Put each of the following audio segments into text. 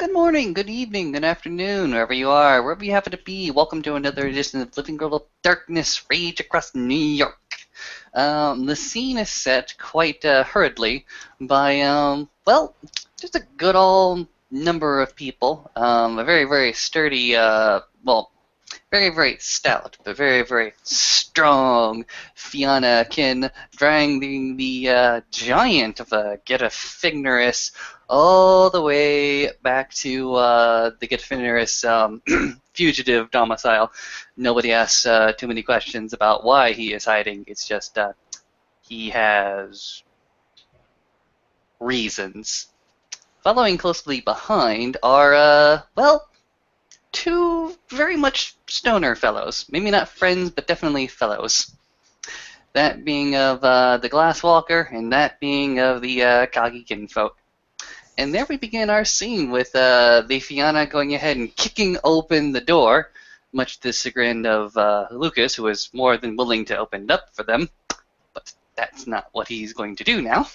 Good morning, good evening, good afternoon, wherever you are, wherever you happen to be. Welcome to another edition of Living Girl of Darkness, Rage Across New York. The scene is set quite hurriedly by, well, just a good old number of people. A very, very sturdy, well, very, very stout, but very, very strong Fianna Kin dragging the giant of a Getafignerus all the way back to the Getafignerus fugitive domicile. Nobody asks too many questions about why he is hiding. It's just he has reasons. Following closely behind are, well, two very much stoner fellows. Maybe not friends, but definitely fellows. That being of the Glasswalker, and that being of the Kagi Kinfolk. And there we begin our scene with the Fianna going ahead and kicking open the door, much to the chagrin of Lucas, who is more than willing to open it up for them. But that's not what he's going to do now.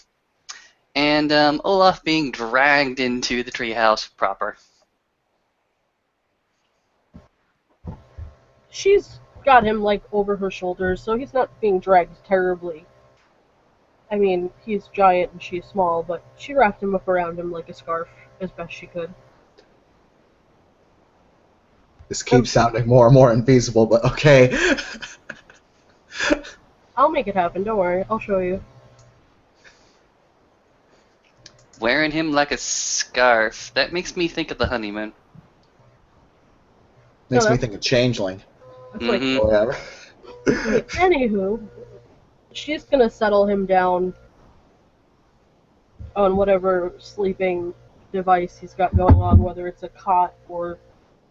And Olaf being dragged into the treehouse proper. She's got him, like, over her shoulders, so he's not being dragged terribly. I mean, he's giant and she's small, but she wrapped him up around him like a scarf as best she could. This keeps sounding more and more infeasible, but okay. I'll make it happen, don't worry, I'll show you. Wearing him like a scarf. That makes me think of the honeymoon. Makes me think of Changeling. It's like, Mhm. Or whatever. anywho, she's gonna settle him down on whatever sleeping device he's got going on, whether it's a cot or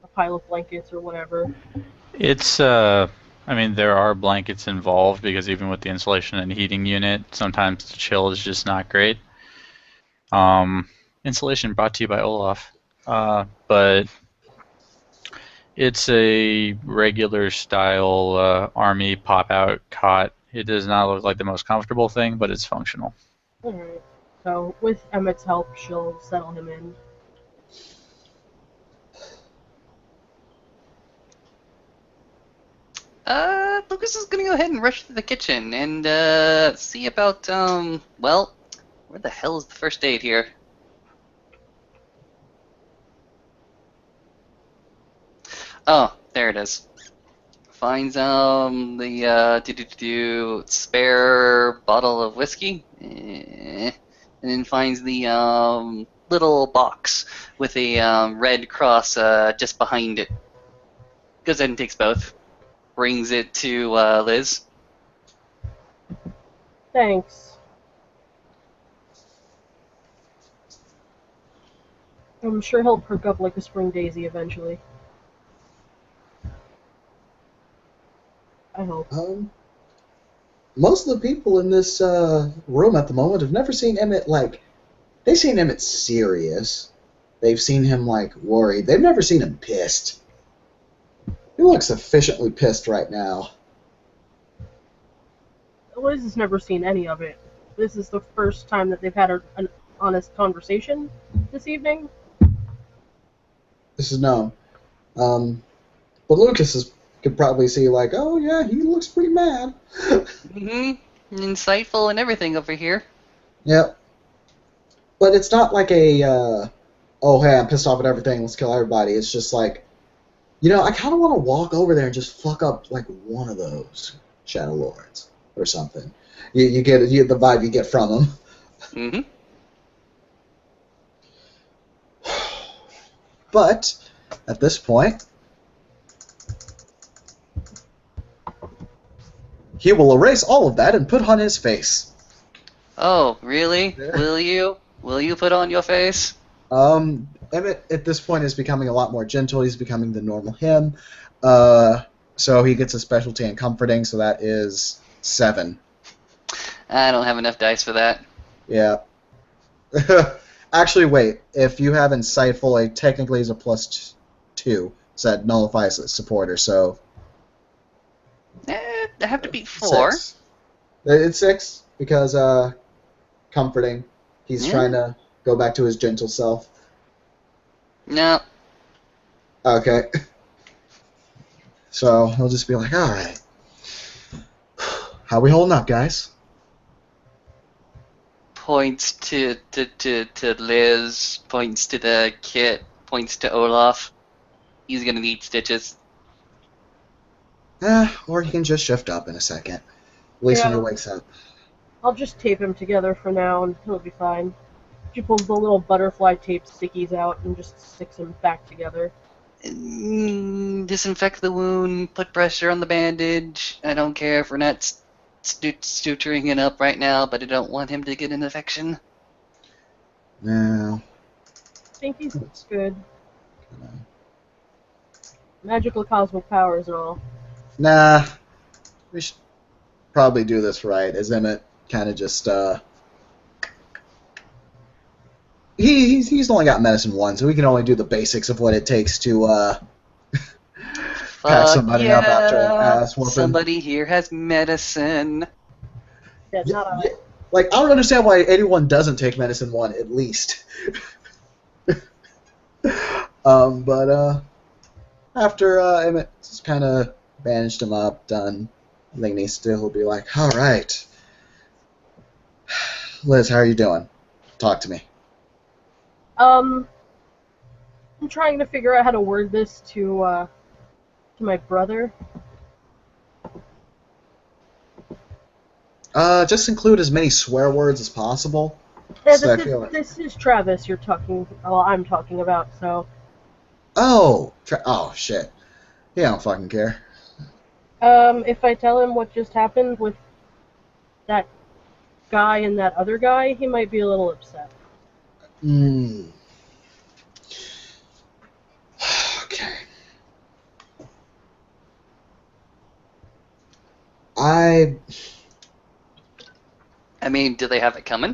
a pile of blankets or whatever. It's, I mean, there are blankets involved because even with the insulation and heating unit, sometimes the chill is just not great. Insulation brought to you by Olaf. But it's a regular style army pop-out cot. It does not look like the most comfortable thing, but it's functional. Alright, so with Emmett's help, she'll settle him in. Lucas is gonna go ahead and rush to the kitchen and see about, well, where the hell is the first aid here? Oh, there it is. Finds the spare bottle of whiskey, and then finds the little box with a red cross just behind it. Goes ahead and takes both. Brings it to Liz. Thanks. I'm sure he'll perk up like a spring daisy eventually. I hope. Most of the people in this room at the moment have never seen Emmett, like, they've seen Emmett serious. They've seen him, like, worried. They've never seen him pissed. He looks sufficiently pissed right now. Liz has never seen any of it. This is the first time that they've had an honest conversation this evening. This is known. But Lucas could probably see, like, oh yeah, he looks pretty mad. Insightful and everything over here. Yep. But it's not like a, oh hey, I'm pissed off at everything, let's kill everybody. It's just like, you know, I kind of want to walk over there and just fuck up, like, one of those Shadow Lords or something. You get the vibe you get from them. But at this point, he will erase all of that and put on his face. Oh, really? Will you? Will you put on your face? Emmett at this point is becoming a lot more gentle. He's becoming the normal him. So he gets a specialty in comforting, so that is 7. I don't have enough dice for that. Yeah. Actually, wait. If you have insightful, it technically is a +2, so that nullifies the supporter. So I have to beat 4. 6. It's 6 because comforting. He's trying to go back to his gentle self. No. Okay. So he'll just be like, all right. How we holding up, guys? Points to Liz, points to the kit, points to Olaf. He's gonna need stitches. Or he can just shift up in a second. At least when he Yeah. wakes up. I'll just tape him together for now, and he'll be fine. She pulls the little butterfly tape stickies out and just sticks them back together. Disinfect the wound, put pressure on the bandage. I don't care if we're not suturing it up right now, but I don't want him to get an infection. No. I think he's good. Magical cosmic powers and all. Nah. We should probably do this right, as Emmett kind of just, He's only got medicine 1, so he can only do the basics of what it takes to, pack somebody up after an ass whooping. Somebody here has medicine. Yeah, not I. Like, I don't understand why anyone doesn't take medicine 1, at least. But after Emmett just kind of bandaged him up, done, I think he still will be like, all right. Liz, how are you doing? Talk to me. I'm trying to figure out how to word this to my brother. Just include as many swear words as possible. Yeah, So I feel like- this is Travis you're talking. Well, I'm talking about. So. Oh, oh shit. He don't fucking care. If I tell him what just happened with that guy and that other guy, he might be a little upset. Okay. I mean, do they have it coming?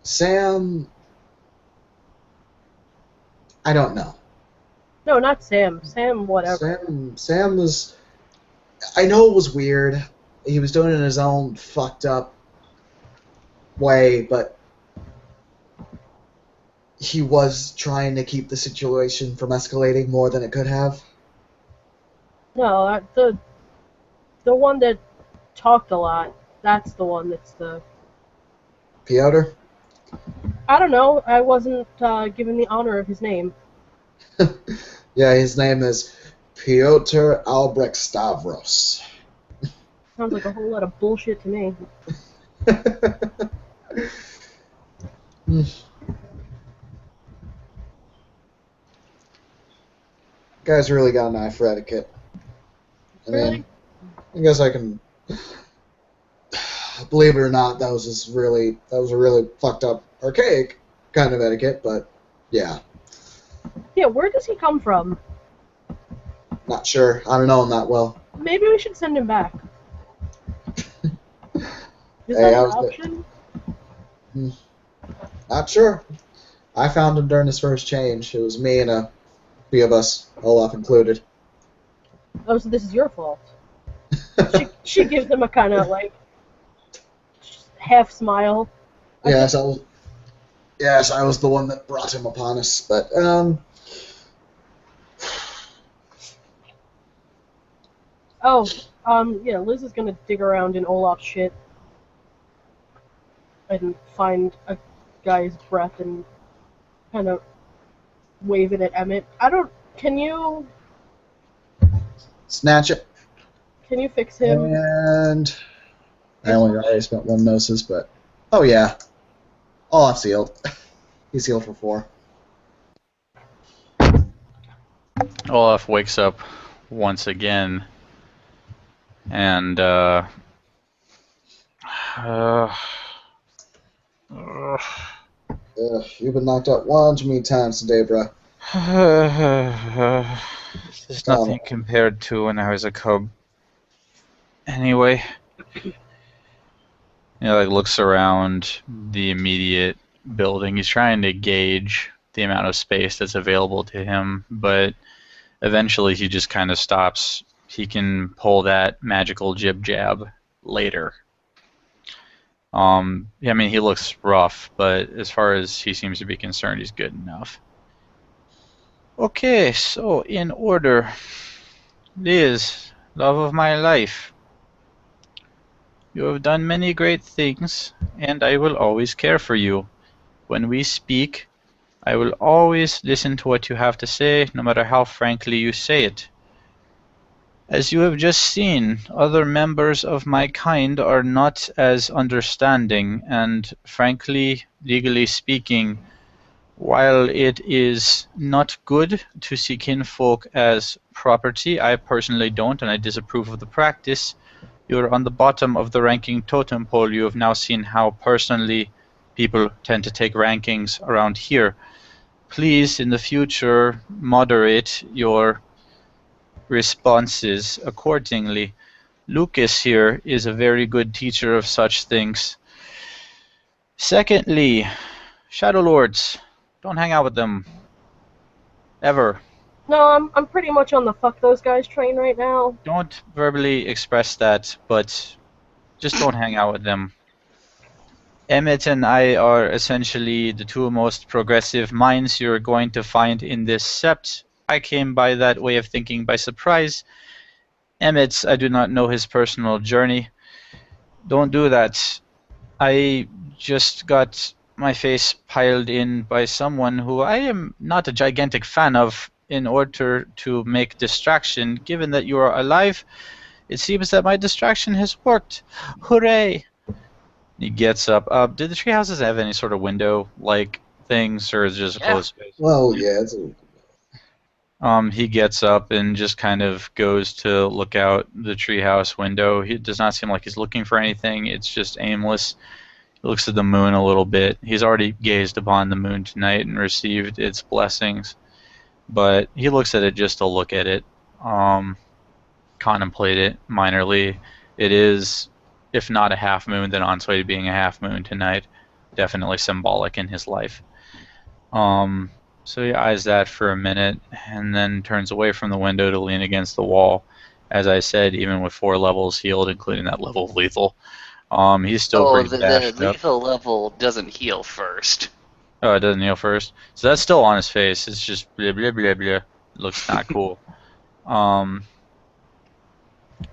Sam, I don't know. No, not Sam. Sam, whatever. Sam was, I know it was weird. He was doing it in his own fucked up way, but he was trying to keep the situation from escalating more than it could have. No, the one that talked a lot. That's the one that's the. Piotr? I don't know. I wasn't given the honor of his name. Yeah, his name is Piotr Albrecht Stavros. Sounds like a whole lot of bullshit to me. Guy's really got an eye for etiquette. I mean, Really? I guess I can. Believe it or not, that was a really fucked up, archaic kind of etiquette, but yeah. Yeah, where does he come from? Not sure. I don't know him that well. Maybe we should send him back. Is Hey, that I an was option? Not sure. I found him during his first change. It was me and a few of us, Olaf included. Oh, so this is your fault. She gives him a kind of like half smile. Yes, I was the one that brought him upon us, but Yeah, Liz is gonna dig around in Olaf's shit and find a guy's breath and kind of wave it at Emmett. Can you snatch it. fix him? And I only already spent 1 gnosis, but oh yeah, Olaf's healed. He's healed for 4. Olaf wakes up once again, and You've been knocked out one too many times today, bro. there's nothing compared to when I was a cub. Anyway, like looks around the immediate building. He's trying to gauge the amount of space that's available to him, but eventually he just kind of stops. He can pull that magical jib jab later. I mean, he looks rough, but as far as he seems to be concerned, he's good enough. Okay, so in order. Liz, love of my life, you have done many great things, and I will always care for you. When we speak, I will always listen to what you have to say, no matter how frankly you say it. As you have just seen, other members of my kind are not as understanding, and frankly, legally speaking, while it is not good to see kinfolk as property, I personally don't, and I disapprove of the practice. You're on the bottom of the ranking totem pole. You have now seen how personally people tend to take rankings around here. Please, in the future, moderate your responses accordingly. Lucas here is a very good teacher of such things. Secondly, Shadow Lords. Don't hang out with them. Ever. No, I'm pretty much on the fuck those guys train right now. Don't verbally express that, but just don't hang out with them. Emmett and I are essentially the two most progressive minds you're going to find in this sept. I came by that way of thinking by surprise. Emmett's, I do not know his personal journey. Don't do that. I just got my face piled in by someone who I am not a gigantic fan of in order to make distraction. Given that you are alive, it seems that my distraction has worked. Hooray! He gets up. Did the tree houses have any sort of window-like things, or is it just a closed space? Well, yeah, it's He gets up and just kind of goes to look out the treehouse window. He does not seem like he's looking for anything. It's just aimless. He looks at the moon a little bit. He's already gazed upon the moon tonight and received its blessings. But he looks at it just to look at it, contemplate it minorly. It is, if not a half moon, then on its way to being a half moon tonight. Definitely symbolic in his life. So he eyes that for a minute and then turns away from the window to lean against the wall. As I said, even with 4 levels healed, including that level of lethal, he's still pretty the bashed up. lethal level doesn't heal first. Oh, it doesn't heal first? So that's still on his face. It's just blah, blah, blah, blah. It looks not cool.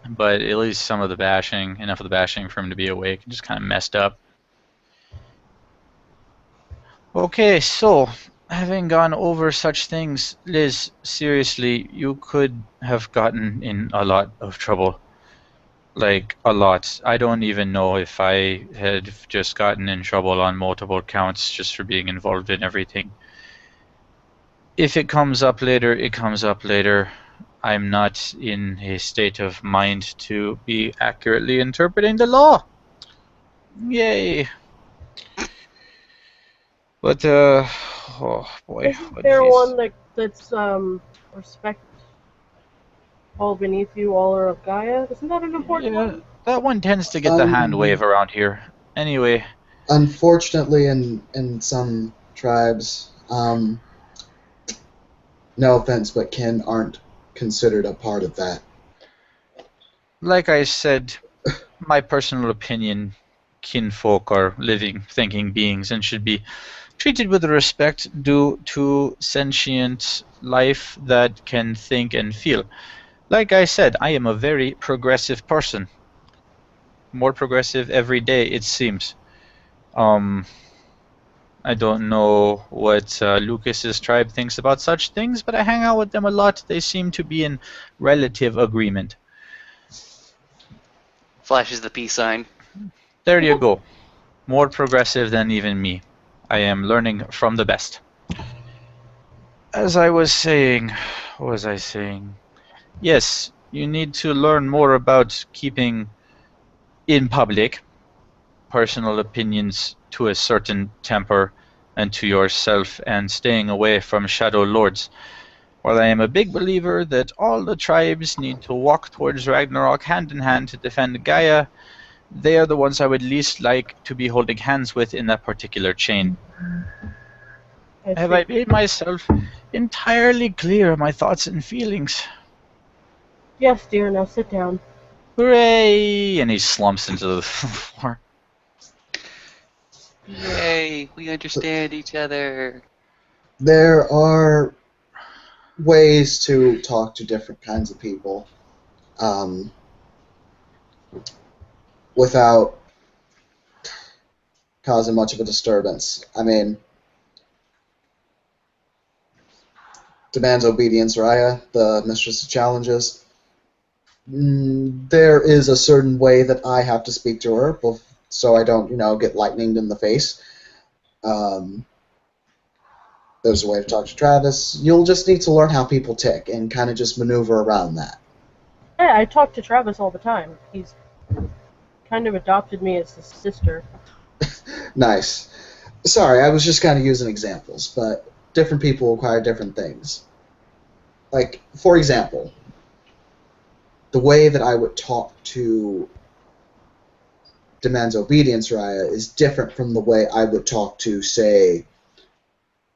But at least some of the bashing, enough of the bashing for him to be awake, and just kind of messed up. Okay, so having gone over such things, Liz, seriously, you could have gotten in a lot of trouble. Like, a lot. I don't even know if I had just gotten in trouble on multiple counts just for being involved in everything. If it comes up later, it comes up later. I'm not in a state of mind to be accurately interpreting the law. Yay. But, oh boy. Isn't there one that's respect all beneath you, all are of Gaia? Isn't that an important one? That one tends to get the hand wave around here. Anyway. Unfortunately, in some tribes, no offense, but kin aren't considered a part of that. Like I said, my personal opinion, kinfolk are living, thinking beings and should be treated with the respect due to sentient life that can think and feel. Like I said, I am a very progressive person. More progressive every day, it seems. I don't know what Lucas's tribe thinks about such things, but I hang out with them a lot. They seem to be in relative agreement. Flashes the peace sign. There you go. More progressive than even me. I am learning from the best. As I was saying, what was I saying? Yes, you need to learn more about keeping in public personal opinions to a certain temper and to yourself, and staying away from Shadow Lords. While I am a big believer that all the tribes need to walk towards Ragnarok hand in hand to defend Gaia, they are the ones I would least like to be holding hands with in that particular chain. Have I made myself entirely clear my thoughts and feelings? Yes, dear, now sit down. Hooray! And he slumps into the floor. Yay, we understand each other. There are ways to talk to different kinds of people without causing much of a disturbance. I mean, demands obedience, Raya, the mistress of challenges. There is a certain way that I have to speak to her, so I don't, get lightninged in the face. There's a way to talk to Travis. You'll just need to learn how people tick and kind of just maneuver around that. Yeah, I talk to Travis all the time. He's kind of adopted me as his sister. Nice. Sorry, I was just kind of using examples, but different people require different things. Like, for example, the way that I would talk to demands obedience Raya is different from the way I would talk to, say,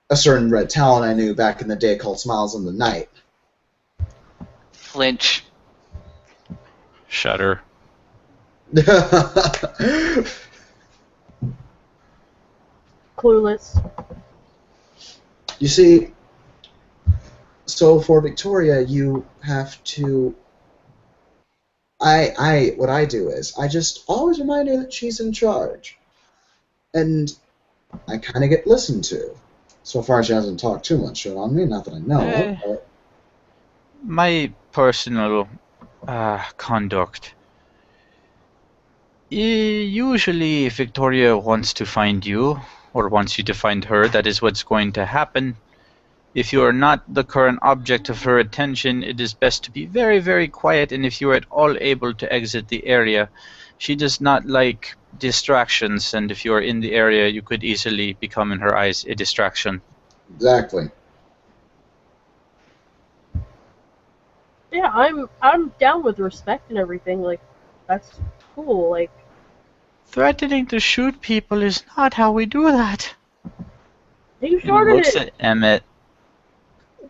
a certain red talent I knew back in the day called Smiles in the Night. Flinch. Shudder. Clueless. You see, so for Victoria, you have to. What I do is I just always remind her that she's in charge, and I kind of get listened to. So far, she hasn't talked too much shit on me, not that I know of. But My personal conduct. Usually, if Victoria wants to find you, or wants you to find her, that is what's going to happen. If you are not the current object of her attention, it is best to be very, very quiet, and if you are at all able to exit the area. She does not like distractions, and if you are in the area, you could easily become, in her eyes, a distraction. exactly. Yeah, I'm down with respect and everything. Like, that's cool. Like, Threatening to shoot people is not how we do that. you He started looks it. at Emmett.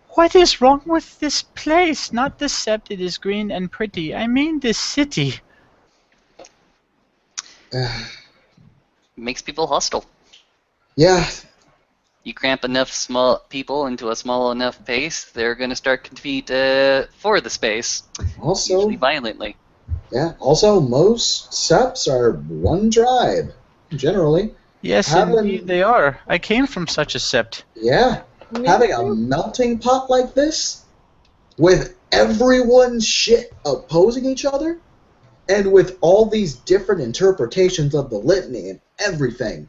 What is wrong with this place? Not the sept, it is green and pretty. I mean this city. Makes people hostile. Yeah, You cramp enough small people into a small enough space, they're going to start to compete for the space, also, usually violently. yeah. Also, most seps are one tribe, generally. Yes, indeed they are. I came from such a sept. Yeah, Me having a too. melting pot like this, with everyone's shit opposing each other, and with all these different interpretations of the litany and everything,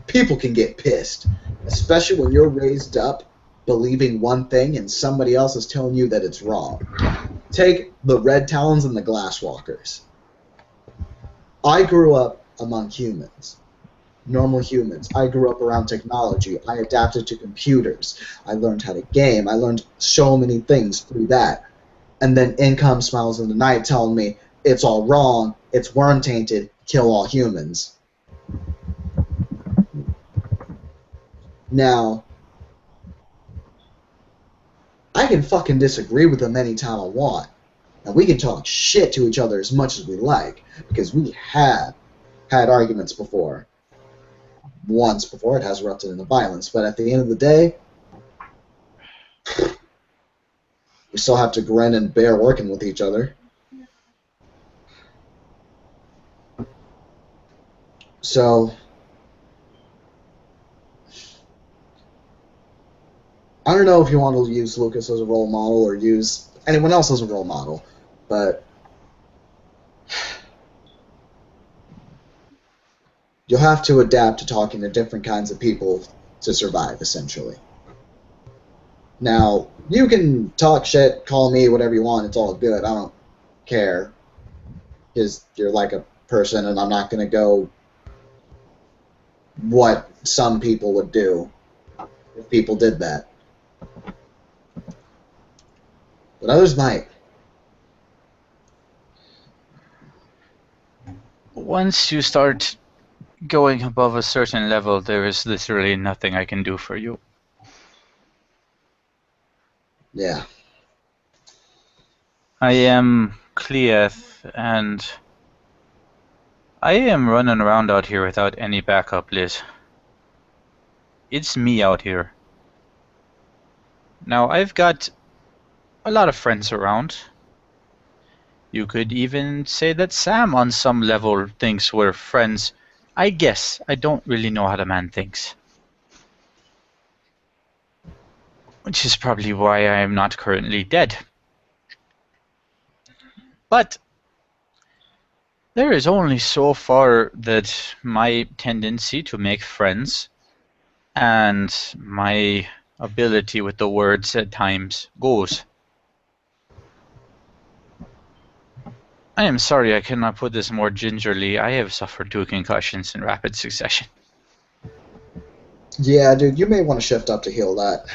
people can get pissed, especially when you're raised up believing one thing and somebody else is telling you that it's wrong. Take the Red Talons and the Glasswalkers. I grew up among humans. Normal humans. I grew up around technology. I adapted to computers. I learned how to game. I learned so many things through that. And then in comes Smiles in the Night telling me it's all wrong, it's worm tainted, kill all humans. Now, I can fucking disagree with them anytime I want. And we can talk shit to each other as much as we like, because we have had arguments before. Once before it has erupted into violence, but at the end of the day, we still have to grin and bear working with each other. So, I don't know if you want to use Lucas as a role model or use anyone else as a role model, but you'll have to adapt to talking to different kinds of people to survive, essentially. Now, you can talk shit, call me whatever you want, it's all good, I don't care, because you're like a person and I'm not going to go what some people would do if people did that. But others might. Once you start going above a certain level, there is literally nothing I can do for you. Yeah. I am Cleeth, and I am running around out here without any backup, Liz. It's me out here. Now, I've got a lot of friends around. You could even say that Sam, on some level, thinks we're friends. I guess. I don't really know how the man thinks. Which is probably why I am not currently dead. But there is only so far that my tendency to make friends and my ability with the words at times goes. I am sorry I cannot put this more gingerly. I have suffered 2 concussions in rapid succession. Yeah, dude, you may want to shift up to heal that.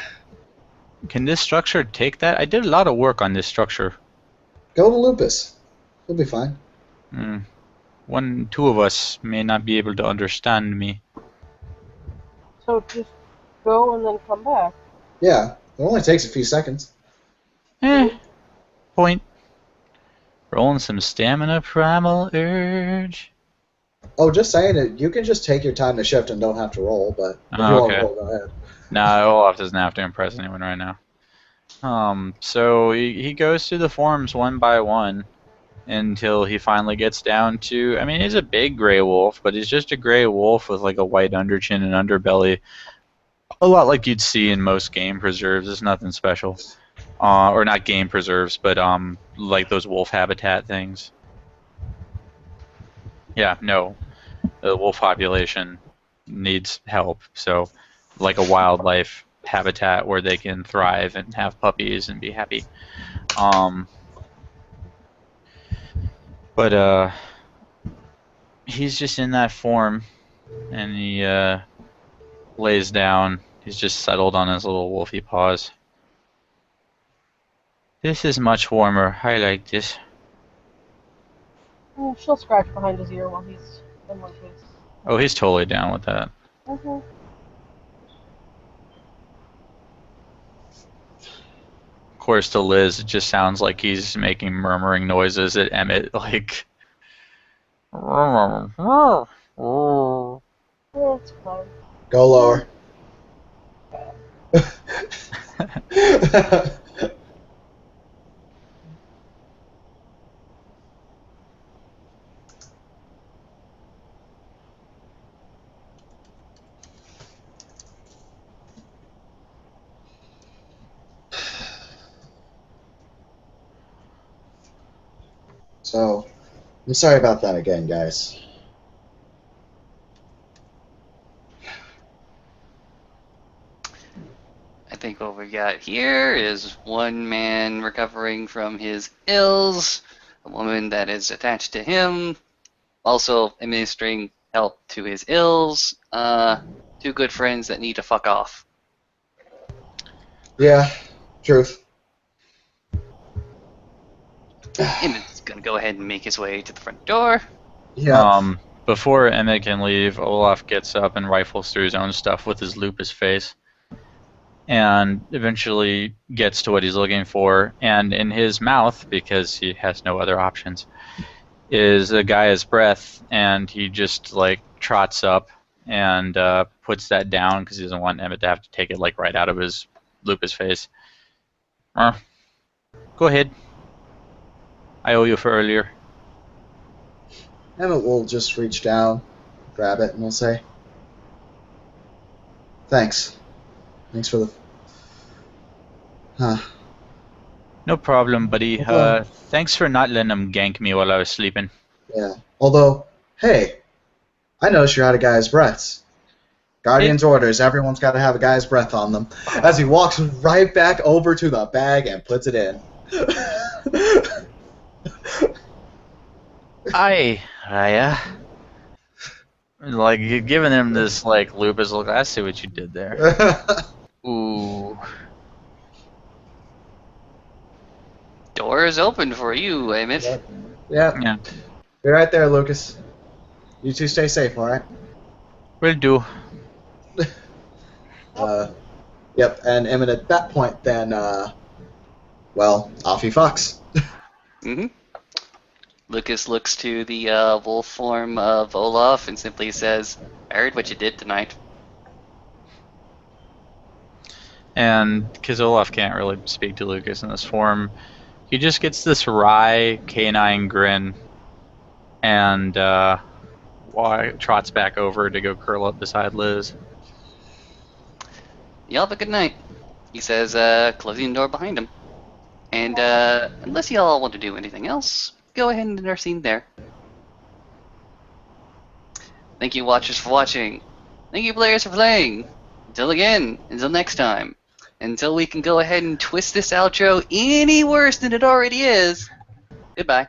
Can this structure take that? I did a lot of work on this structure. Go to Lupus. He'll be fine. 2 of us may not be able to understand me. So just go and then come back. Yeah, it only takes a few seconds. Point. Rolling some stamina primal urge. Oh, just saying it. You can just take your time to shift and don't have to roll, but if you want to roll, go ahead. Nah, Olaf doesn't have to impress anyone right now. So he goes through the forms one by one until he finally gets down to, I mean, he's a big gray wolf, but he's just a gray wolf with like a white underchin and underbelly. A lot like you'd see in most game preserves. It's nothing special. Or not game preserves, but like those wolf habitat things. Yeah, no. The wolf population needs help, so like a wildlife habitat where they can thrive and have puppies and be happy. But he's just in that form, and he lays down. He's just settled on his little wolfy paws. This is much warmer. I like this. She'll scratch behind his ear while he's in one piece. Oh, he's totally down with that. Okay. Of course, to Liz, it just sounds like he's making murmuring noises at Emmett, like. It's fine. Go lower. So, I'm sorry about that again, guys. I think what we got here is one man recovering from his ills, a woman that is attached to him, also administering help to his ills, 2 good friends that need to fuck off. Yeah, truth. Emmett's gonna go ahead and make his way to the front door. Yeah. Before Emmett can leave, Olaf gets up and rifles through his own stuff with his lupus face, and eventually gets to what he's looking for. And in his mouth, because he has no other options, is a guy's breath, and he just like trots up and puts that down because he doesn't want Emmett to have to take it like right out of his lupus face. Go ahead. I owe you for earlier. Emmett will just reach down, grab it, and we'll say, thanks. Thanks for the... No problem, buddy. Thanks for not letting him gank me while I was sleeping. Yeah. Although, hey, I noticed you're out of guy's breaths. Guardian's orders, everyone's got to have a guy's breath on them. As he walks right back over to the bag and puts it in. Aye, Raya. Like, you're giving him this, like, lupus look. I see what you did there. Ooh. Door is open for you, Emmett. Yeah. Be right there, Lucas. You two stay safe, alright? Will do. Yep, and Emmett at that point then, well, off he fucks. Mm-hmm. Lucas looks to the wolf form of Olaf and simply says, I heard what you did tonight. And because Olaf can't really speak to Lucas in this form, he just gets this wry canine grin and trots back over to go curl up beside Liz. Y'all have a good night, he says, closing the door behind him. And unless y'all want to do anything else, go ahead and end our scene there. Thank you, watchers, for watching. Thank you, players, for playing. Until next time. Until we can go ahead and twist this outro any worse than it already is. Goodbye.